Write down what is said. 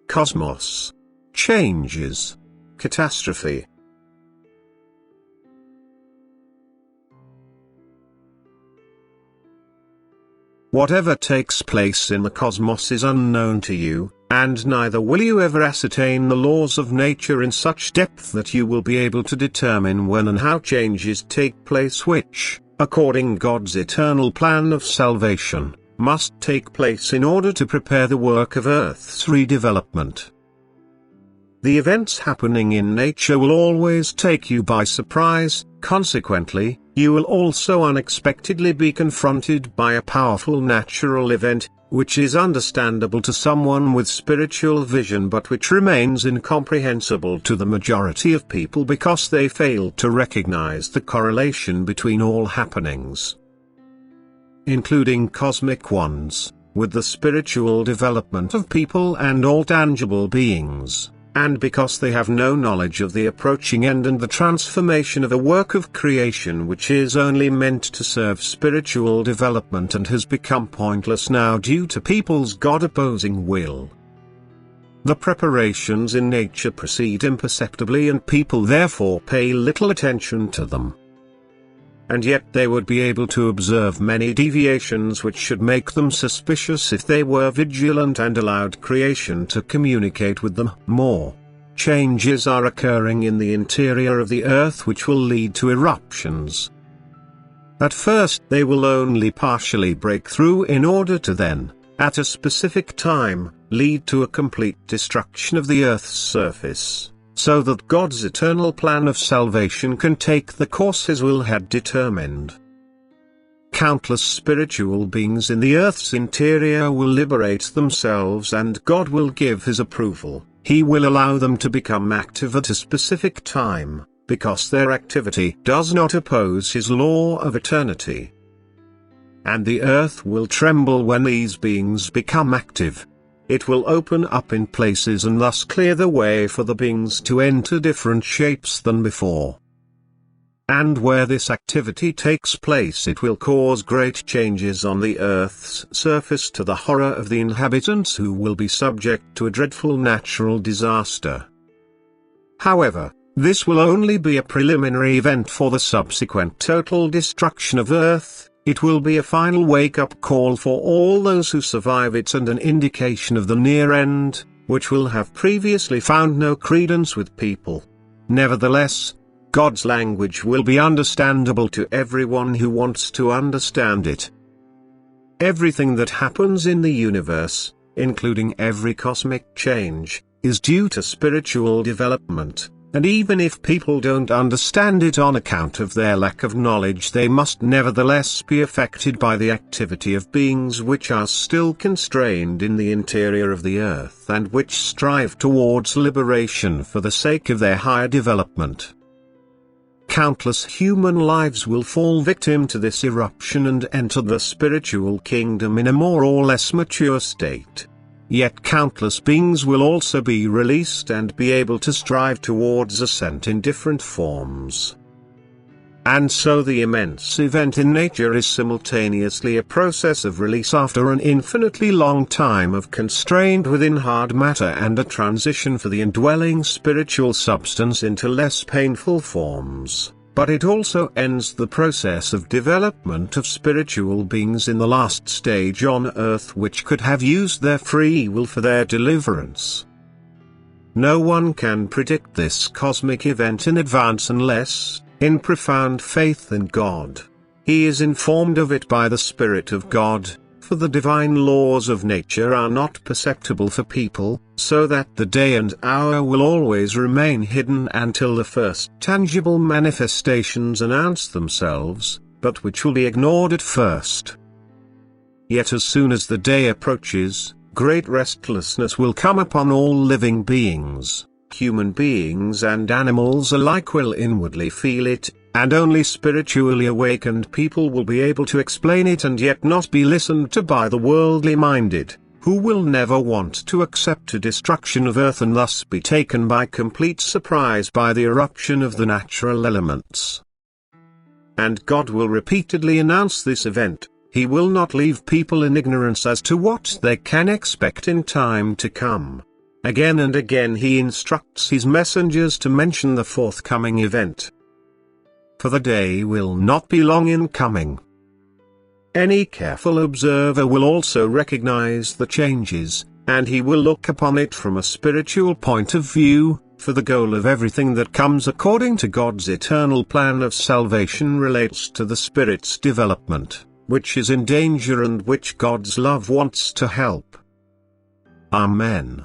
cosmos. Changes. Catastrophe. Whatever takes place in the cosmos is unknown to you, and neither will you ever ascertain the laws of nature in such depth that you will be able to determine when and how changes take place which, according God's eternal plan of salvation, must take place in order to prepare the work of Earth's redevelopment. The events happening in nature will always take you by surprise. Consequently, you will also unexpectedly be confronted by a powerful natural event, which is understandable to someone with spiritual vision but which remains incomprehensible to the majority of people because they fail to recognize the correlation between all happenings, including cosmic ones, with the spiritual development of people and all tangible beings. And because they have no knowledge of the approaching end and the transformation of a work of creation which is only meant to serve spiritual development and has become pointless now due to people's God-opposing will. The preparations in nature proceed imperceptibly and people therefore pay little attention to them. And yet they would be able to observe many deviations which should make them suspicious if they were vigilant and allowed creation to communicate with them more. Changes are occurring in the interior of the Earth which will lead to eruptions. At first they will only partially break through in order to then, at a specific time, lead to a complete destruction of the Earth's surface, so that God's eternal plan of salvation can take the course His will had determined. Countless spiritual beings in the Earth's interior will liberate themselves and God will give His approval. He will allow them to become active at a specific time, because their activity does not oppose His law of eternity. And the Earth will tremble when these beings become active. It will open up in places and thus clear the way for the beings to enter different shapes than before. And where this activity takes place it will cause great changes on the Earth's surface to the horror of the inhabitants who will be subject to a dreadful natural disaster. However, this will only be a preliminary event for the subsequent total destruction of Earth. It will be a final wake-up call for all those who survive it and an indication of the near end, which will have previously found no credence with people. Nevertheless, God's language will be understandable to everyone who wants to understand it. Everything that happens in the universe, including every cosmic change, is due to spiritual development. And even if people don't understand it on account of their lack of knowledge, they must nevertheless be affected by the activity of beings which are still constrained in the interior of the Earth and which strive towards liberation for the sake of their higher development. Countless human lives will fall victim to this eruption and enter the spiritual kingdom in a more or less mature state. Yet countless beings will also be released and be able to strive towards ascent in different forms. And so the immense event in nature is simultaneously a process of release after an infinitely long time of constraint within hard matter and a transition for the indwelling spiritual substance into less painful forms. But it also ends the process of development of spiritual beings in the last stage on Earth which could have used their free will for their deliverance. No one can predict this cosmic event in advance unless, in profound faith in God, he is informed of it by the Spirit of God, for the divine laws of nature are not perceptible for people, so that the day and hour will always remain hidden until the first tangible manifestations announce themselves, but which will be ignored at first. Yet as soon as the day approaches, great restlessness will come upon all living beings. Human beings and animals alike will inwardly feel it, and only spiritually awakened people will be able to explain it and yet not be listened to by the worldly minded, who will never want to accept a destruction of Earth and thus be taken by complete surprise by the eruption of the natural elements. And God will repeatedly announce this event. He will not leave people in ignorance as to what they can expect in time to come. Again and again he instructs his messengers to mention the forthcoming event. For the day will not be long in coming. Any careful observer will also recognize the changes, and he will look upon it from a spiritual point of view, for the goal of everything that comes according to God's eternal plan of salvation relates to the Spirit's development, which is in danger and which God's love wants to help. Amen.